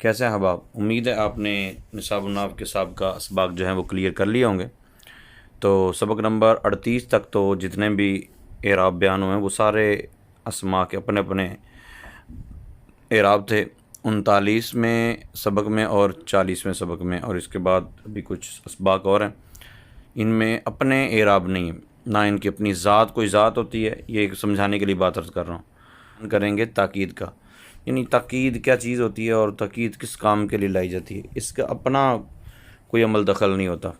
کیسے ہیں احباب؟ امید ہے آپ نے نصاب النحو کے سابقہ اسباق جو ہیں وہ کلیئر کر لیے ہوں گے۔ تو سبق نمبر 38 تک تو جتنے بھی اعراب بیان ہوئے ہیں وہ سارے اسماء کے اپنے اپنے اعراب تھے، 39ویں سبق میں اور 40ویں سبق میں، اور اس کے بعد بھی کچھ اسباق اور ہیں، ان میں اپنے اعراب نہیں ہیں، نہ ان کی اپنی ذات کوئی ذات ہوتی ہے۔ یہ ایک سمجھانے کے لیے بات عرض کر رہا ہوں۔ کریں گے تاکید کا، یعنی تاکید کیا چیز ہوتی ہے اور تاکید کس کام کے لیے لائی جاتی ہے، اس کا اپنا کوئی عمل دخل نہیں ہوتا،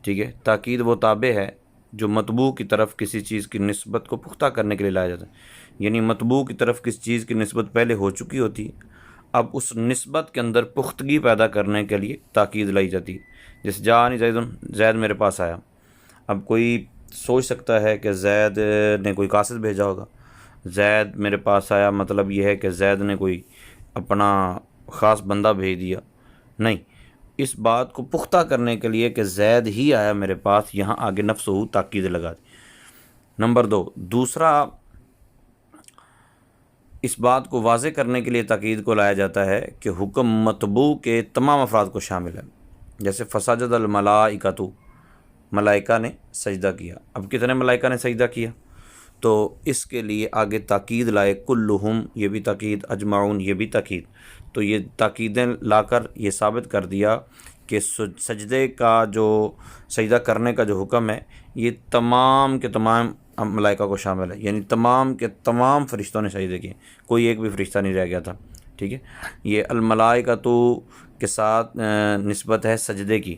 ٹھیک ہے۔ تاکید وہ تابع ہے جو مطبوع کی طرف کسی چیز کی نسبت کو پختہ کرنے کے لیے لایا جاتا ہے، یعنی مطبوع کی طرف کسی چیز کی نسبت پہلے ہو چکی ہوتی ہے، اب اس نسبت کے اندر پختگی پیدا کرنے کے لیے تاکید لائی جاتی ہے۔ جیسے جاءنی زید، زید میرے پاس آیا۔ اب کوئی سوچ سکتا ہے کہ زید نے کوئی قاصد بھیجا ہوگا، زید میرے پاس آیا مطلب یہ ہے کہ زید نے کوئی اپنا خاص بندہ بھیج دیا، نہیں، اس بات کو پختہ کرنے کے لیے کہ زید ہی آیا میرے پاس، یہاں آگے نفس ہو تاکید لگا دی۔ نمبر 2، دوسرا اس بات کو واضح کرنے کے لیے تاکید کو لایا جاتا ہے کہ حکم مطبوع کے تمام افراد کو شامل ہے۔ جیسے فسجد الملائکۃ، ملائکہ نے سجدہ کیا۔ اب کتنے ملائکہ نے سجدہ کیا؟ تو اس کے لیے آگے تاکید لائے، کلہم، یہ بھی تاکید، اجمعون، یہ بھی تاکید۔ تو یہ تاکیدیں لا کر یہ ثابت کر دیا کہ سجدے کا جو سجدہ کرنے کا جو حکم ہے یہ تمام کے تمام ملائکہ کو شامل ہے، یعنی تمام کے تمام فرشتوں نے سجدے کیے، کوئی ایک بھی فرشتہ نہیں رہ گیا تھا، ٹھیک ہے۔ یہ الملائکۃ کے ساتھ نسبت ہے سجدے کی،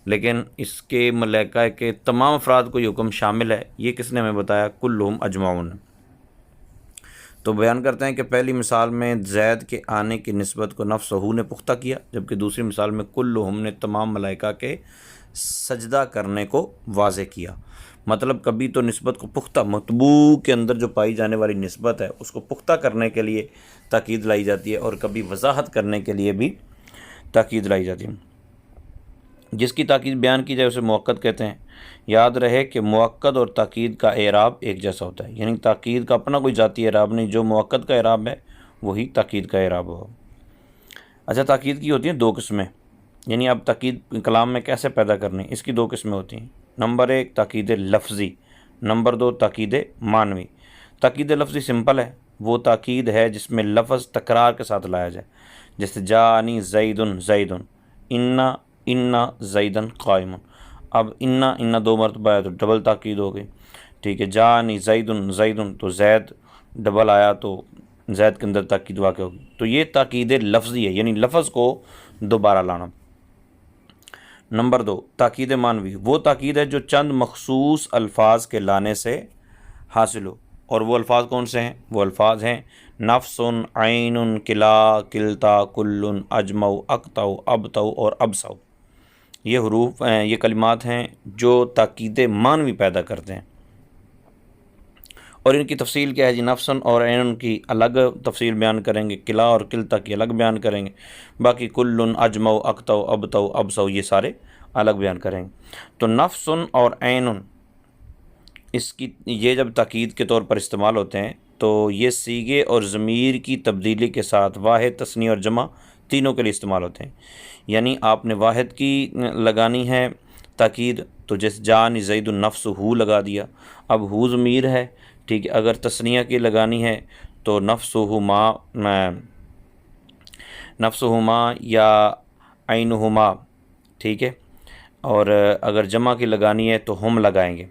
لیکن اس کے ملائکہ کے تمام افراد کو یہ حکم شامل ہے، یہ کس نے ہمیں بتایا؟ کلہم اجمعون۔ تو بیان کرتے ہیں کہ پہلی مثال میں زید کے آنے کی نسبت کو نفسہ نے پختہ کیا، جبکہ دوسری مثال میں کلہم نے تمام ملائکہ کے سجدہ کرنے کو واضح کیا۔ مطلب کبھی تو نسبت کو پختہ، مطبوع کے اندر جو پائی جانے والی نسبت ہے اس کو پختہ کرنے کے لیے تاکید لائی جاتی ہے، اور کبھی وضاحت کرنے کے لیے بھی تاکید لائی جاتی ہے۔ جس کی تاکید بیان کی جائے اسے مؤکد کہتے ہیں۔ یاد رہے کہ مؤکد اور تاکید کا اعراب ایک جیسا ہوتا ہے، یعنی تاکید کا اپنا کوئی ذاتی اعراب نہیں، جو مؤکد کا اعراب ہے وہی تاکید کا اعراب ہوگا۔ اچھا، تاکید کی ہوتی ہیں 2 قسمیں، یعنی اب تاکید کلام میں کیسے پیدا کرنی، اس کی 2 قسمیں ہوتی ہیں۔ نمبر 1 تاکید لفظی، نمبر 2 تاکید معنوی۔ تاکید لفظی سمپل ہے، وہ تاکید ہے جس میں لفظ تکرار کے ساتھ لایا جائے، جیسے جاءنی زید زید، انا زیدن قائم۔ اب انا 2 مرتبہ آیا تو ڈبل تاکید ہو گئی، ٹھیک ہے۔ جاءنی زید زید، تو زید ڈبل آیا تو زید کے اندر تاکید واقع ہوگی۔ تو یہ تاکید لفظی ہے، یعنی لفظ کو دوبارہ لانا۔ نمبر 2 تاکید معنوی، وہ تاکید ہے جو چند مخصوص الفاظ کے لانے سے حاصل ہو، اور وہ الفاظ کون سے ہیں؟ وہ الفاظ ہیں نفس، عین، کلا، کلتا، کل، اجمع، اقطع، ابطع اور ابصع۔ یہ حروف یہ کلمات ہیں جو تاکید معنوی پیدا کرتے ہیں، اور ان کی تفصیل کیا ہے جی؟ نفس اور عین کی الگ تفصیل بیان کریں گے، کلا اور کلتا کی الگ بیان کریں گے، باقی کل، اجمع، اقطع، ابطع، ابصع یہ سارے الگ بیان کریں گے۔ تو نفس اور عین، اس کی یہ جب تاکید کے طور پر استعمال ہوتے ہیں تو یہ صیغے اور ضمیر کی تبدیلی کے ساتھ واحد، تثنیہ اور جمع تینوں کے لیے استعمال ہوتے ہیں۔ یعنی آپ نے واحد کی لگانی ہے تاکید، تو جیسے جاءنی زید النفس ہو لگا دیا، اب ہو ضمیر ہے، ٹھیک ہے۔ اگر تثنیہ کی لگانی ہے تو نفسہما یا عینہما، ٹھیک ہے۔ اور اگر جمع کی لگانی ہے تو ہم لگائیں گے،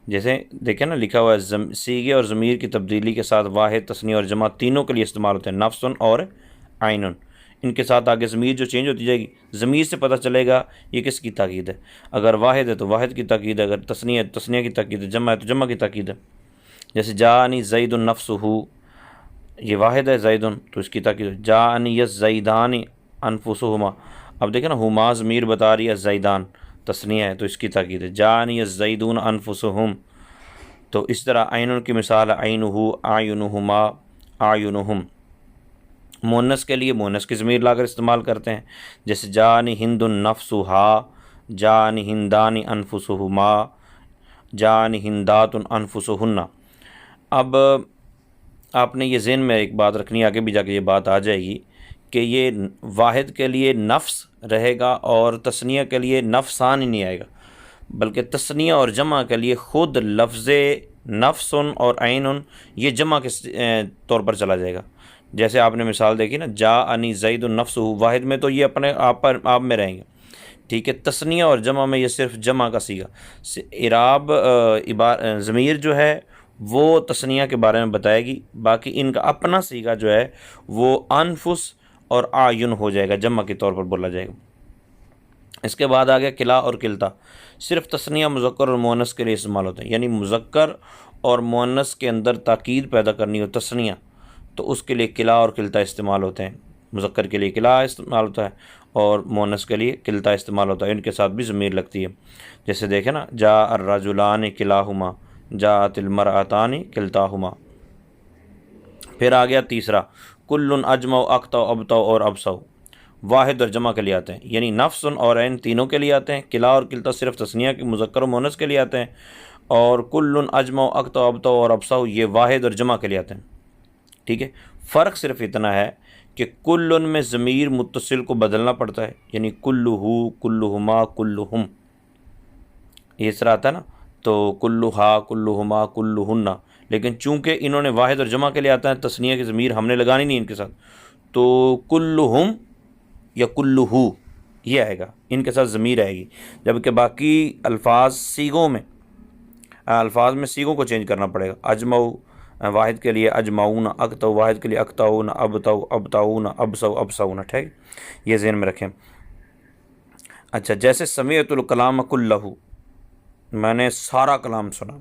جیسے دیکھیں نا لکھا ہوا ہے صیغے اور ضمیر کی تبدیلی کے ساتھ واحد، تثنیہ اور جمع تینوں کے لیے استعمال ہوتے ہیں، نفس اور عین۔ ان کے ساتھ آگے ضمیر جو چینج ہوتی جائے گی، ضمیر سے پتہ چلے گا یہ کس کی تاکید ہے۔ اگر واحد ہے تو واحد کی تاکید ہے، اگر تثنیہ ہے تو تثنیہ کی تاکید ہے، جمع ہے تو جمع کی تاکید ہے۔ جیسے جاءنی زید النفس ہو، یہ واحد ہے زید تو اس کی تاکید ہے۔ جاءنی الزیدان انفسہما، اب دیکھیں نا ہما ضمیر بتا رہی ہے، زیدان تثنیہ ہے تو اس کی تاکید ہے۔ جاءنی الزیدون انفسہم، تو اس طرح عین کی مثال ہے عینہ، اعینہما، اعینہم۔ مؤنث کے لیے مؤنث کی ضمیر لا کر استعمال کرتے ہیں، جیسے جاءنی ہند نفسہا، جاءنی ہندان انفسہما، جاءنی ہندات انفسہن۔ اب آپ نے یہ ذہن میں ایک بات رکھنی، آگے بھی جا کے یہ بات آ جائے گی کہ یہ واحد کے لیے نفس رہے گا اور تثنیہ کے لیے نفسان ہی نہیں آئے گا، بلکہ تثنیہ اور جمع کے لیے خود لفظ نفس اور عین یہ جمع کے طور پر چلا جائے گا۔ جیسے آپ نے مثال دیکھی نا، جاءنی زید النفس، واحد میں تو یہ اپنے آپ میں رہیں گے، ٹھیک ہے۔ تثنیہ اور جمع میں یہ صرف جمع کا صیغہ، اعراب ضمیر جو ہے وہ تثنیہ کے بارے میں بتائے گی، باقی ان کا اپنا صیغہ جو ہے وہ انفس اور اعین ہو جائے گا، جمع کے طور پر بولا جائے گا۔ اس کے بعد آ گیا کلا اور کلتا، صرف تثنیہ مذکر اور مؤنث کے لیے استعمال ہوتے ہیں، یعنی مذکر اور مؤنث کے اندر تاکید پیدا کرنی ہو تثنیہ تو اس کے لیے کلا اور کلتا استعمال ہوتے ہیں۔ مذکر کے لیے کلا استعمال ہوتا ہے اور مؤنث کے لیے کلتا استعمال ہوتا ہے، ان کے ساتھ بھی ضمیر لگتی ہے۔ جیسے دیکھیں نا، جاء الرجلان کلاہما، جاءت المرأتان کلتاہما۔ پھر آ گیا تیسرا، کل اجمع اقطع ابطع اور ابصع، واحد اور جمع کے لیے آتے ہیں، یعنی نفس اور عین تینوں کے لیے آتے ہیں۔ کلا اور کلتا صرف تثنیہ کے مذکر و مؤنث کے لیے آتے ہیں، اور کل اجمع اقطع ابطع اور ابصع یہ واحد اور جمع کے لیے آتے ہیں، ٹھیک ہے۔ فرق صرف اتنا ہے کہ کل میں ضمیر متصل کو بدلنا پڑتا ہے، یعنی کلہ، کلہما، کلہم، یہ اس طرح آتا ہے نا، تو کلہا، کلہما، کلہن، لیکن چونکہ انہوں نے واحد اور جمع کے لیے آتا ہے، تثنیہ کی ضمیر ہم نے لگانی نہیں ان کے ساتھ، تو کلہم یا کلہو یہ آئے گا، ان کے ساتھ ضمیر آئے گی، جبکہ باقی الفاظ میں سیغوں کو چینج کرنا پڑے گا۔ اجمع واحد کے لیے اجمعون، اقطع واحد کے لیے اقطعون، ابطع ابطعون، ابصع ابصعون، ٹھیک، یہ ذہن میں رکھیں۔ اچھا، جیسے سمعت الکلام کلہ، میں نے سارا کلام سنا،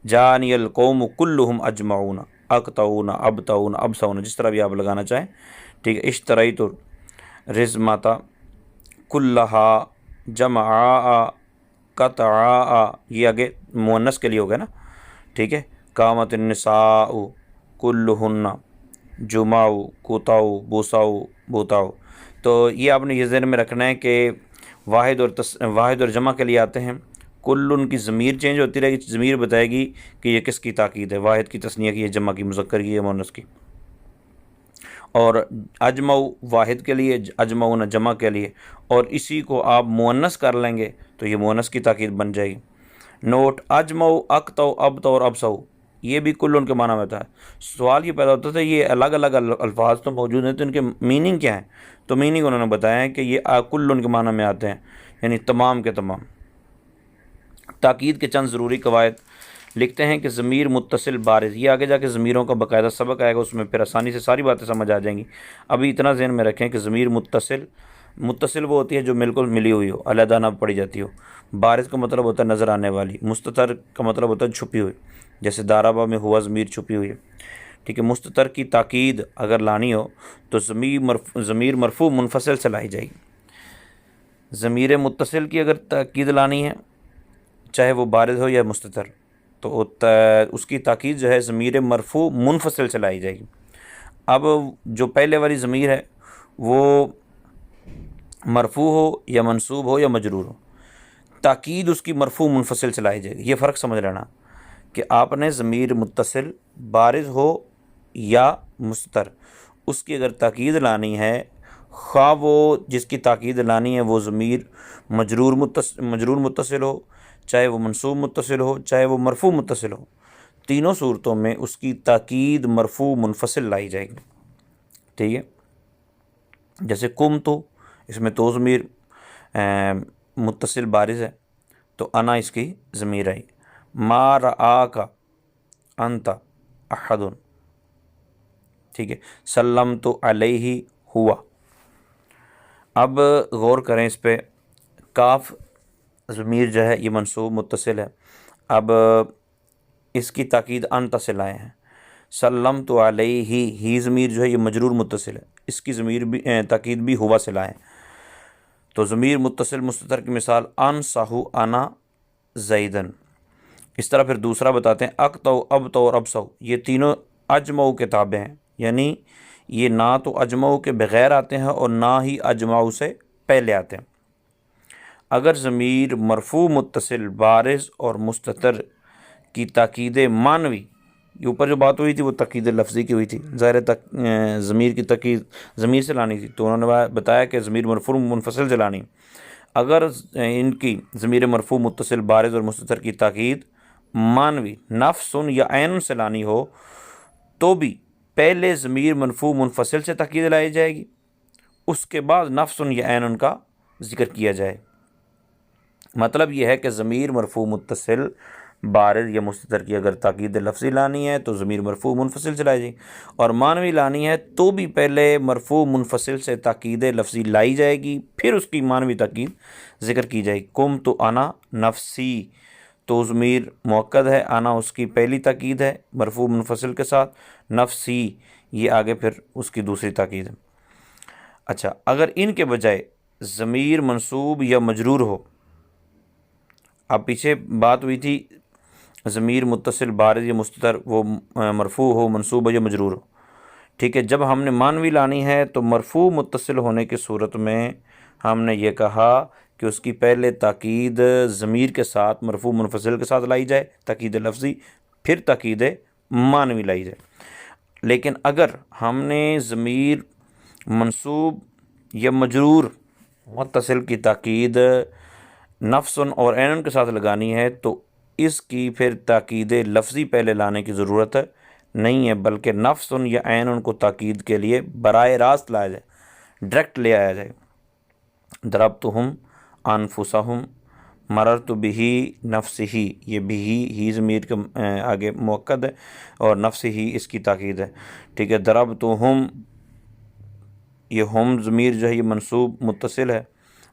جاءنی القوم کلہم اجمعون، اقطعون، ابطعون، ابصعون، جس طرح بھی آپ لگانا چاہیں، ٹھیک ہے۔ اشتریت الرزمۃ کلہا جمعاء قطعاء، یہ آگے مؤنث کے لیے ہو گیا نا، ٹھیک ہے۔ قامت النساء کلہن جمعاء قطعاء بوسعاء بوتعاء، تو یہ آپ نے یہ ذہن میں رکھنا ہے کہ واحد اور جمع کے لیے آتے ہیں، کل کی ضمیر چینج ہوتی رہے گی، ضمیر بتائے گی کہ یہ کس کی تاکید ہے، واحد کی، تثنیہ کی، جمع کی، مذکر کی، مؤنث کی۔ اور اجمع واحد کے لیے، اجمعون جمع کے لیے، اور اسی کو آپ مؤنث کر لیں گے تو یہ مؤنث کی تاکید بن جائے گی۔ نوٹ، اجمع، اقطع، ابطع اور ابصع یہ بھی کل کے معنی میں ہوتا ہے۔ سوال یہ پیدا ہوتا تھا یہ الگ الگ الفاظ تو موجود ہیں تو ان کے میننگ کیا ہیں، تو میننگ انہوں نے بتایا ہے کہ یہ کل کے معنی میں آتے ہیں، یعنی تمام کے تمام۔ تاکید کے چند ضروری قواعد لکھتے ہیں کہ ضمیر متصل بارز، یہ آگے جا کے ضمیروں کا باقاعدہ سبق آئے گا، اس میں پھر آسانی سے ساری باتیں سمجھ آ جائیں گی۔ ابھی اتنا ذہن میں رکھیں کہ ضمیر متصل وہ ہوتی ہے جو بالکل ملی ہوئی ہو، علیحدہ نہ پڑی جاتی ہو۔ بارز کا مطلب ہوتا ہے نظر آنے والی، مستتر کا مطلب ہوتا ہے چھپی ہوئی، جیسے دارابا میں ہوا ضمیر چھپی ہوئی ہے، ٹھیک ہے۔ مستتر کی تاکید اگر لانی ہو تو ضمیر مرفوع منفصل سے لائی جائے گی۔ ضمیر متصل کی اگر تاکید لانی ہے، چاہے وہ بارز ہو یا مستتر، تو اس کی تاکید جو ہے ضمیر مرفوع منفصل سے لائی جائے گی۔ اب جو پہلے والی ضمیر ہے وہ مرفوع ہو یا منصوب ہو یا مجرور ہو، تاکید اس کی مرفوع منفصل سے لائی جائے گی، یہ فرق سمجھ لینا کہ آپ نے ضمیر متصل بارز ہو یا مستتر، اس کی اگر تاکید لانی ہے، خواہ وہ جس کی تاکید لانی ہے وہ ضمیر مجرور متصل ہو، چاہے وہ منصوب متصل ہو، چاہے وہ مرفوع متصل ہو، تینوں صورتوں میں اس کی تاکید مرفوع منفصل لائی جائے گی، ٹھیک ہے۔ جیسے قم تو، اس میں تو ضمیر متصل بارز ہے تو انا اس کی ضمیر آئی۔ ما رآک انت احد، ٹھیک ہے۔ سلمت علیہ ہوا۔ اب غور کریں اس پہ، کاف ضمیر جو ہے یہ منصوب متصل ہے، اب اس کی تاکید انت سے لائے ہیں۔ سلمت علیہ ہی ضمیر جو ہے یہ مجرور متصل ہے، اس کی ضمیر بھی تاکید بھی ہوا سے لائیں، تو ضمیر متصل مستتر کی مثال انصح انا زیدن۔ اس طرح پھر دوسرا بتاتے ہیں، اقطع، ابطع اور ابصع یہ تینوں اجمع کے تابع ہیں، یعنی یہ نہ تو اجمع کے بغیر آتے ہیں اور نہ ہی اجمع سے پہلے آتے ہیں۔ اگر ضمیر مرفوع متصل بارز اور مستتر کی تاکید معنوی یہ اوپر جو بات ہوئی تھی وہ تاکید لفظی کی ہوئی تھی، ظاہر ضمیر کی تاکید ضمیر سے لانی تھی، تو انہوں نے بتایا کہ ضمیر مرفوع منفصل سے لانی۔ اگر ان کی ضمیر مرفوع متصل بارز اور مستتر کی تاکید مانوی نفس یا عین سے لانی ہو تو بھی پہلے ضمیر مرفوع منفصل سے تاکید لائی جائے گی، اس کے بعد نفس یا عین کا ذکر کیا جائے۔ مطلب یہ ہے کہ ضمیر مرفوع متصل بارز یا مستتر کی اگر تاکید لفظی لانی ہے تو ضمیر مرفوع منفصل سے لائی جائے، اور مانوی لانی ہے تو بھی پہلے مرفوع منفصل سے تاکید لفظی لائی جائے گی، پھر اس کی مانوی تاکید ذکر کی جائے گی۔ قم تو انا نفسی، تو ضمیر مؤکد ہے، انا اس کی پہلی تاکید ہے مرفوع منفصل کے ساتھ، نفسی یہ آگے پھر اس کی دوسری تاکید ہے۔ اچھا، اگر ان کے بجائے ضمیر منصوب یا مجرور ہو، اب پیچھے بات ہوئی تھی ضمیر متصل بارز یا مستتر وہ مرفوع ہو منصوب ہو یا مجرور ہو، ٹھیک ہے۔ جب ہم نے مانوی لانی ہے تو مرفوع متصل ہونے کی صورت میں ہم نے یہ کہا کہ اس کی پہلے تاکید ضمیر کے ساتھ مرفوع منفصل کے ساتھ لائی جائے، تاکید لفظی، پھر تاکید مانوی لائی جائے۔ لیکن اگر ہم نے ضمیر منصوب یا مجرور متصل کی تاکید نفس اور عین کے ساتھ لگانی ہے تو اس کی پھر تاکید لفظی پہلے لانے کی ضرورت نہیں ہے، بلکہ نفس یا عین کو تاکید کے لیے براہ راست لایا جائے، ڈائریکٹ لے آیا جائے۔ ضربتہم انفسہم، مررت بہ نفسہ، یہ بہ ہی ضمیر کے آگے مؤکد ہے اور نفسہ اس کی تاکید ہے، ٹھیک ہے۔ ضربتہم، یہ ہم ضمیر جو ہے یہ منصوب متصل ہے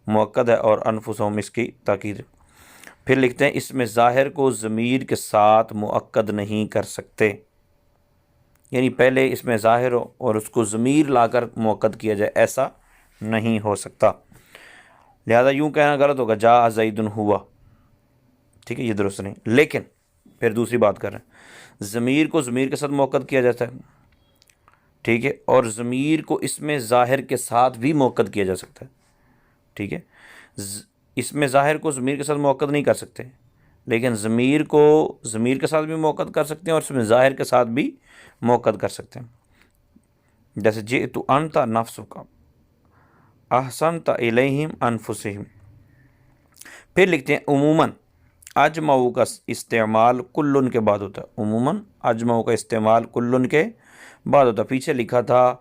مؤکد ہے اور انفسہم اس کی تاکید ہے۔ پھر لکھتے ہیں اس میں ظاہر کو ضمیر کے ساتھ مؤکد نہیں کر سکتے، یعنی پہلے اس میں ظاہر ہو اور اس کو ضمیر لا کر مؤکد کیا جائے، ایسا نہیں ہو سکتا، لہذا یوں کہنا غلط ہوگا جاء زید ہوا، ٹھیک ہے، یہ درست نہیں۔ لیکن پھر دوسری بات کر رہے ہیں، ضمیر کو ضمیر کے ساتھ مؤکد کیا جاتا ہے، ٹھیک ہے، اور ضمیر کو اس میں ظاہر کے ساتھ بھی مؤکد کیا جا سکتا ہے، ٹھیک ہے۔ اس میں ظاہر کو ضمیر کے ساتھ مؤکد نہیں کر سکتے، لیکن ضمیر کو ضمیر کے ساتھ بھی مؤکد کر سکتے ہیں اور اس میں ظاہر کے ساتھ بھی مؤکد کر سکتے ہیں، جیسے جئت انت نفسک، احسنت الیہم انفسہم۔ پھر لکھتے ہیں عموماً اجمعوا کا استعمال کلن کے بعد ہوتا ہے، عموماً اجمعوا کا استعمال کلن کے بعد ہوتا ہے۔ پیچھے لکھا تھا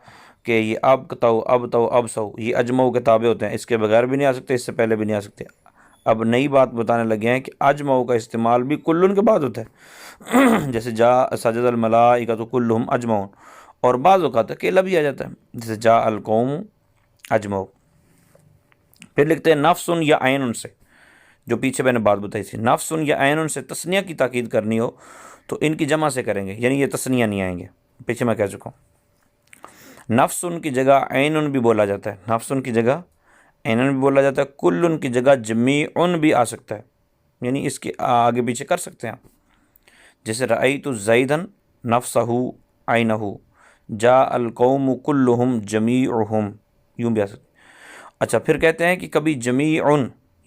کہ یہ اب تو اب سو، یہ اجمعوا کے تابع ہوتے ہیں، اس کے بغیر بھی نہیں آ سکتے، اس سے پہلے بھی نہیں آ سکتے۔ اب نئی بات بتانے لگے ہیں کہ اجمعوا کا استعمال بھی کلن کے بعد ہوتا ہے، جیسے جاء سجد الملائکۃ کلہم اجمعون، اور بعض اوقات اکیلا بھی آ جاتا ہے، جیسے جاء القوم اجمعوا۔ پھر لکھتے ہیں نفس یا عین سے، جو پیچھے میں نے بات بتائی تھی، نفس یا عین سے تثنیہ کی تاکید کرنی ہو تو ان کی جمع سے کریں گے، یعنی یہ تثنیہ نہیں آئیں گے، پیچھے میں کہہ چکا ہوں۔ نفس کی جگہ عین بھی بولا جاتا ہے، نفس کی جگہ عین بھی بولا جاتا ہے، کل کی جگہ جمیع بھی آ سکتا ہے، یعنی اس کے آگے پیچھے کر سکتے ہیں آپ، جیسے رأیت زیدا نفسہ عینہ، جاء القوم کلہم جمیعہم، یوں بھی آ سکتا ہے۔ اچھا، پھر کہتے ہیں کہ کبھی جمیع،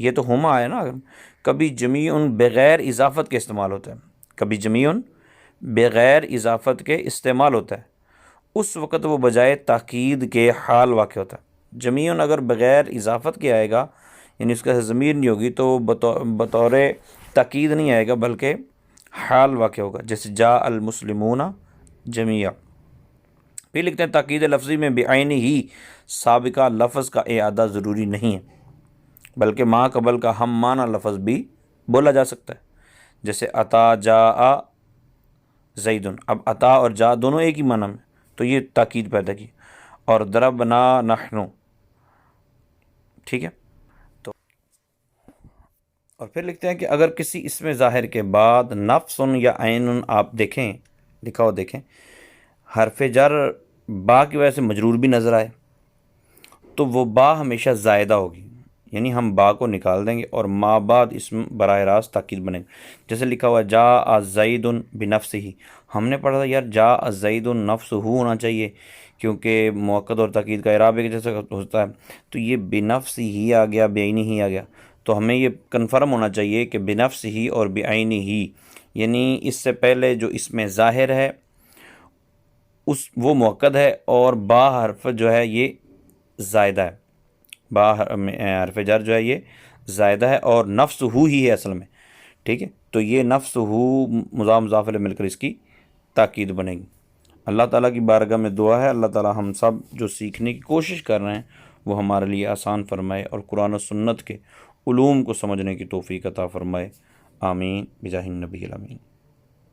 یہ تو ہما ہے نا، کبھی جمیع بغیر اضافت کے استعمال ہوتا ہے، کبھی جمیع بغیر اضافت کے استعمال ہوتا ہے، اس وقت وہ بجائے تاکید کے حال واقع ہوتا ہے۔ جمیع اگر بغیر اضافت کے آئے گا، یعنی اس کا ضمیر نہیں ہوگی، تو بطور تاکید نہیں آئے گا بلکہ حال واقع ہوگا، جیسے جاء المسلمون جمیعا۔ پھر لکھتے ہیں تاکید لفظی میں بعینہ ہی سابقہ لفظ کا اعادہ ضروری نہیں ہے، بلکہ ما قبل کا ہم معنی لفظ بھی بولا جا سکتا ہے، جیسے اتا جاء زید، اب اتا اور جاء دونوں ایک ہی معنی میں، تو یہ تاکید پیدا کی، اور ضربنا نحن، ٹھیک ہے۔ تو اور پھر لکھتے ہیں کہ اگر کسی اسم ظاہر کے بعد نفس یا عین آپ دیکھیں، لکھا ہو دیکھیں، حرف جر با کی وجہ سے مجرور بھی نظر آئے تو وہ با ہمیشہ زائدہ ہوگی، یعنی ہم با کو نکال دیں گے اور ما بعد اسم براہ راست تاکید بنے گا، جیسے لکھا ہوا ہے جاء زید بنفسہ، ہم نے پڑھا تھا یار جاء زید نفسہ ہونا چاہیے کیونکہ مؤکد اور تاکید کا اعراب ایک جیسا ہوتا ہے، تو یہ بنفسہ ہی آ گیا، بعینہ ہی آ گیا، تو ہمیں یہ کنفرم ہونا چاہیے کہ بنفسہ ہی اور بعینہ ہی یعنی اس سے پہلے جو اس میں ظاہر ہے وہ مؤکد ہے، اور با حرف جو ہے یہ زائدہ ہے، با حرف جر جو ہے یہ زائدہ ہے، اور نفس ہو ہی ہے اصل میں، ٹھیک ہے، تو یہ نفس ہو مضاف مضاف الیہ مل کر اس کی تاکید بنے گی۔ اللہ تعالیٰ کی بارگاہ میں دعا ہے اللہ تعالیٰ ہم سب جو سیکھنے کی کوشش کر رہے ہیں وہ ہمارے لیے آسان فرمائے، اور قرآن و سنت کے علوم کو سمجھنے کی توفیق عطا فرمائے، آمین بجاہ النبی الامین۔